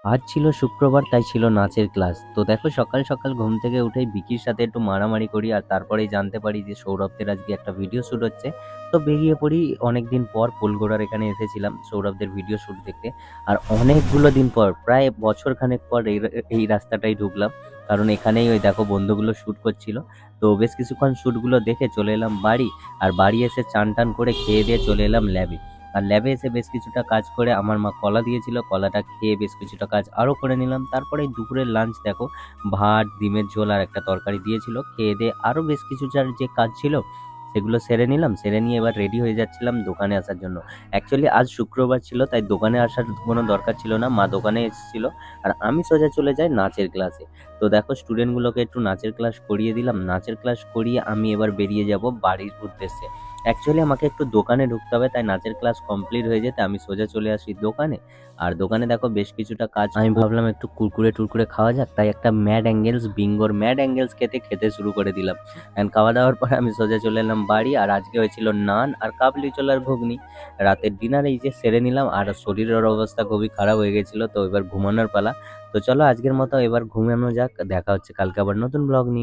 আজ ছিল শুক্রবার, তাই ছিল নাচের ক্লাস। তো দেখো সকাল সকাল ঘুম থেকে উঠেই বিকির সাথে একটু মারামারি করি আর তারপরেই জানতে পারি যে সৌরভদের আজকে একটা ভিডিও শ্যুট হচ্ছে। তো বেরিয়ে পড়ি। অনেকদিন পর পোলগোড়ার এখানে এসেছিলাম সৌরভদের ভিডিও শ্যুট দেখতে। আর অনেকগুলো দিন পর, প্রায় বছরখানেক পর এই রাস্তাটায় ঢুকলাম। কারণ এখানেই ওই দেখো বন্ধুগুলো শ্যুট করছিল। তো বেশ কিছুক্ষণ শ্যুটগুলো দেখে চলে এলাম বাড়ি। আর বাড়ি এসে চান টান করে খেয়ে দিয়ে চলে এলাম ল্যাবে। আর ল্যাবে এসে বেশ কিছুটা কাজ করে আমার মা কলা দিয়েছিল, কলাটা খেয়ে বেশ কিছুটা কাজ আরও করে নিলাম। তারপরে দুপুরের লাঞ্চ দেখো, ভাত, ডিমের ঝোল আর একটা তরকারি দিয়েছিল। খেয়ে দিয়ে আরও বেশ কিছুটার যে কাজ ছিল সেগুলো সেরে নিলাম। সেরে নিয়ে এবার রেডি হয়ে যাচ্ছিলাম দোকানে আসার জন্য। অ্যাকচুয়ালি আজ শুক্রবার ছিল, তাই দোকানে আসার কোনো দরকার ছিল না, মা দোকানে এসেছিল। আর আমি সোজা চলে যাই নাচের ক্লাসে। তো দেখো স্টুডেন্টগুলোকে একটু নাচের ক্লাস করিয়ে দিলাম। নাচের ক্লাস করিয়ে আমি এবার বেরিয়ে যাব বাড়ির উদ্দেশ্যে। অ্যাকচুয়ালি আমাকে একটু দোকানে ঢুকতে হবে, তাই নাচের ক্লাস কমপ্লিট হয়ে যেতে আমি সোজা চলে আসি দোকানে। আর দোকানে দেখো বেশ কিছুটা কাজ, আমি ভাবলাম একটু কুরকুরে টুরকুরে খাওয়া যাক, তাই একটা ম্যাড অ্যাঙ্গেলস বিঙ্গোর ম্যাড অ্যাঙ্গেলস খেতে শুরু করে দিলাম। অ্যান্ড খাওয়া দাওয়ার পরে আমি সোজা চলে এলাম বাড়ি। আর আজকে হয়েছিল নান আর কাবলি ছোলার ঘুগনি। রাতের ডিনার এই যে সেরে নিলাম, আর শরীরের অবস্থা খুবই খারাপ হয়ে গেছিলো, তো এবার ঘুমানোর পালা। তো চলো আজকের মতো এবার ঘুমানো যাক, দেখা হচ্ছে কালকে আবার নতুন ব্লগ নিয়ে।